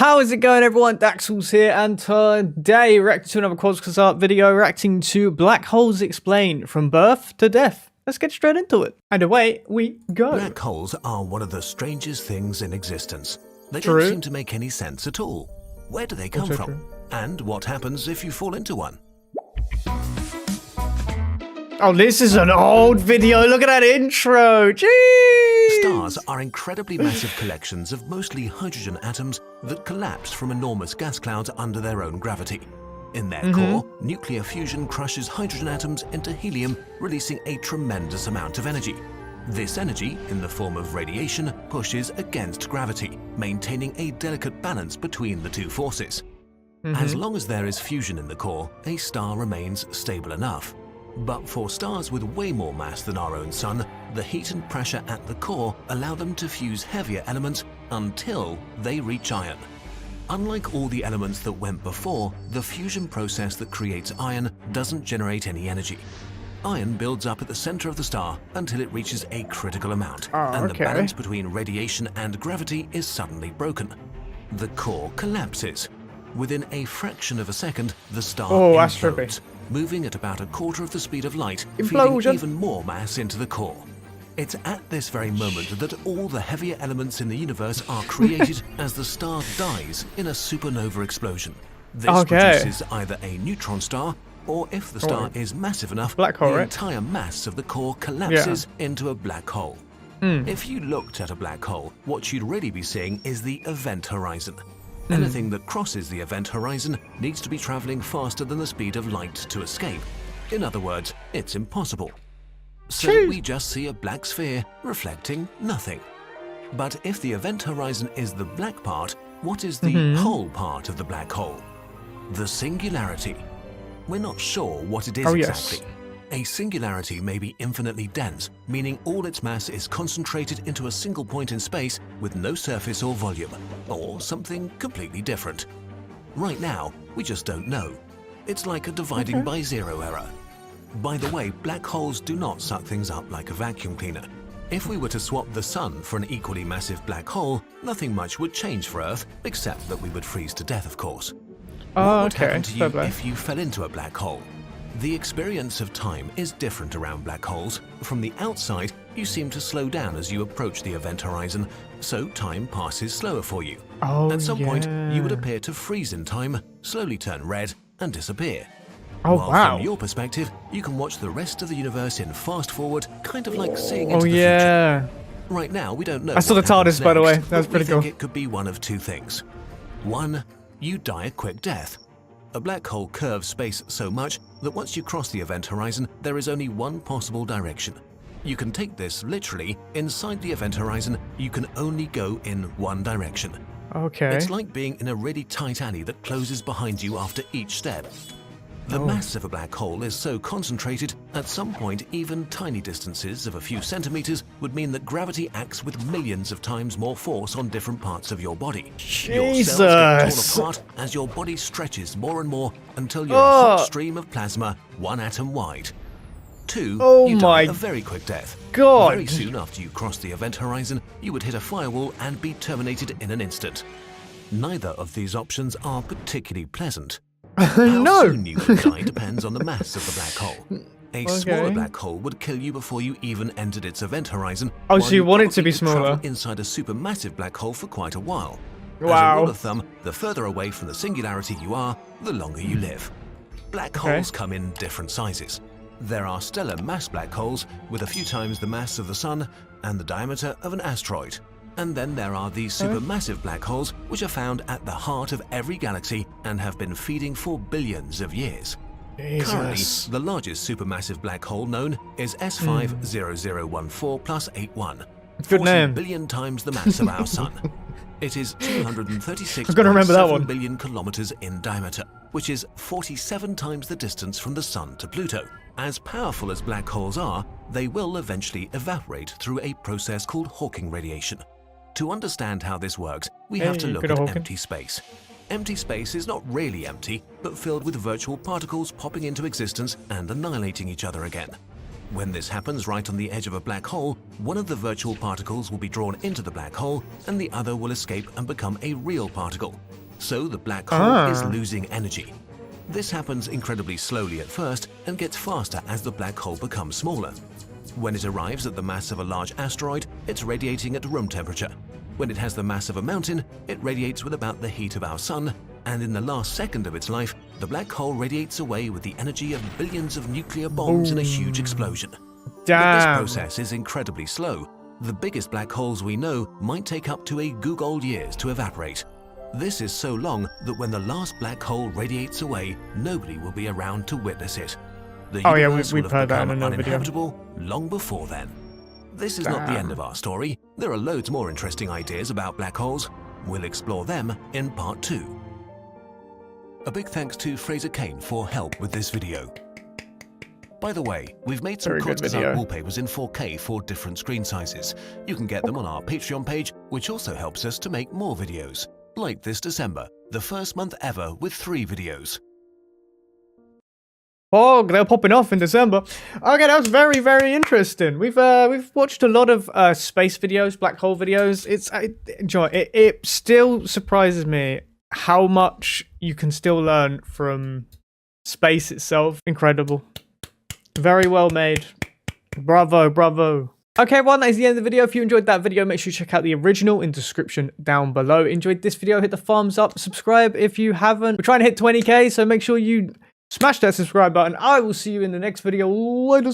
How is it going, everyone? Daxellz here, and today reacting to another Quadcast Art video reacting to Black Holes Explained from Birth to Death. Let's get straight into it. And away we go. Black holes are one of the strangest things in existence. They True. don't seem to make any sense at all. Where do they come Also from? true. And what happens if you fall into one? Oh, this is an old video. Look at that intro. Jeez. Stars are incredibly massive collections of mostly hydrogen atoms that collapse from enormous gas clouds under their own gravity. In their core, nuclear fusion crushes hydrogen atoms into helium, releasing a tremendous amount of energy. This energy, in the form of radiation, pushes against gravity, maintaining a delicate balance between the two forces. As long as there is fusion in the core, a star remains stable enough. But for stars with way more mass than our own Sun, the heat and pressure at the core allow them to fuse heavier elements until they reach iron. Unlike all the elements that went before, the fusion process that creates iron doesn't generate any energy. Iron builds up at the center of the star until it reaches a critical amount, and the balance between radiation and gravity is suddenly broken. The core collapses. Within a fraction of a second, the star implodes, moving at about a quarter of the speed of light, feeding even more mass into the core. It's at this very moment that all the heavier elements in the universe are created as the star dies in a supernova explosion. This produces either a neutron star, or if the star is massive enough, the entire mass of the core collapses into a black hole. If you looked at a black hole, what you'd really be seeing is the event horizon. Anything that crosses the event horizon needs to be traveling faster than the speed of light to escape. In other words, it's impossible. So we just see a black sphere reflecting nothing. But if the event horizon is the black part, what is the whole part of the black hole? The singularity. We're not sure what it is exactly. A singularity may be infinitely dense, meaning all its mass is concentrated into a single point in space with no surface or volume, or something completely different. Right now, we just don't know. It's like a dividing by zero error. By the way, black holes do not suck things up like a vacuum cleaner. If we were to swap the Sun for an equally massive black hole, nothing much would change for Earth, except that we would freeze to death, of course. What would happen to you if you fell into a black hole? The experience of time is different around black holes. From the outside, you seem to slow down as you approach the event horizon, so time passes slower for you. At some point, you would appear to freeze in time, slowly turn red, and disappear. While from your perspective, you can watch the rest of the universe in fast forward, kind of like seeing into the future. Right now, we don't know. I saw the TARDIS, by the way. That was pretty cool. I think it could be one of two things. One, you die a quick death. A black hole curves space so much that once you cross the event horizon, there is only one possible direction. You can take this literally. Inside the event horizon, you can only go in one direction. It's like being in a really tight alley that closes behind you after each step. The mass of a black hole is so concentrated, at some point even tiny distances of a few centimeters would mean that gravity acts with millions of times more force on different parts of your body. Your cells get torn apart as your body stretches more and more until you're a hot stream of plasma, one atom wide. Two, you die a very quick death. Very soon after you cross the event horizon, you would hit a firewall and be terminated in an instant. Neither of these options are particularly pleasant. How soon you would die depends on the mass of the black hole. A smaller black hole would kill you before you even entered its event horizon. So you want it to be smaller? Inside a supermassive black hole for quite a while. As a rule of thumb, the further away from the singularity you are, the longer you live. Black holes come in different sizes. There are stellar mass black holes with a few times the mass of the Sun and the diameter of an asteroid. And then there are these supermassive black holes, which are found at the heart of every galaxy and have been feeding for billions of years. Currently, the largest supermassive black hole known is S50014 plus 81, 40 billion times the mass of our Sun. It is 236.7 billion kilometers in diameter, which is 47 times the distance from the Sun to Pluto. As powerful as black holes are, they will eventually evaporate through a process called Hawking radiation. To understand how this works, we have to look at empty space. Empty space is not really empty, but filled with virtual particles popping into existence and annihilating each other again. When this happens right on the edge of a black hole, one of the virtual particles will be drawn into the black hole and the other will escape and become a real particle. So the black hole is losing energy. This happens incredibly slowly at first and gets faster as the black hole becomes smaller. When it arrives at the mass of a large asteroid, it's radiating at room temperature. When it has the mass of a mountain, it radiates with about the heat of our sun, and in the last second of its life, the black hole radiates away with the energy of billions of nuclear bombs in a huge explosion. But this process is incredibly slow. The biggest black holes we know might take up to a googol years to evaporate. This is so long that when the last black hole radiates away, nobody will be around to witness it. The universe will have become uninhabitable long before then. This is not the end of our story. There are loads more interesting ideas about black holes. We'll explore them in part 2. A big thanks to Fraser Kane for help with this video. By the way, we've made some Kurzgesagt wallpapers in 4K for different screen sizes. You can get them on our Patreon page, which also helps us to make more videos. Like this December, the first month ever with 3 videos. Oh, they're popping off in December. Okay, that was very, very interesting. We've watched a lot of space videos, black hole videos. It still surprises me how much you can still learn from space itself. Incredible. Very well made. Bravo, bravo. Okay, everyone, that is the end of the video. If you enjoyed that video, make sure you check out the original in the description down below. Enjoyed this video, hit the thumbs up, subscribe if you haven't. We're trying to hit 20k, so make sure you smash that subscribe button. I will see you in the next video. Later.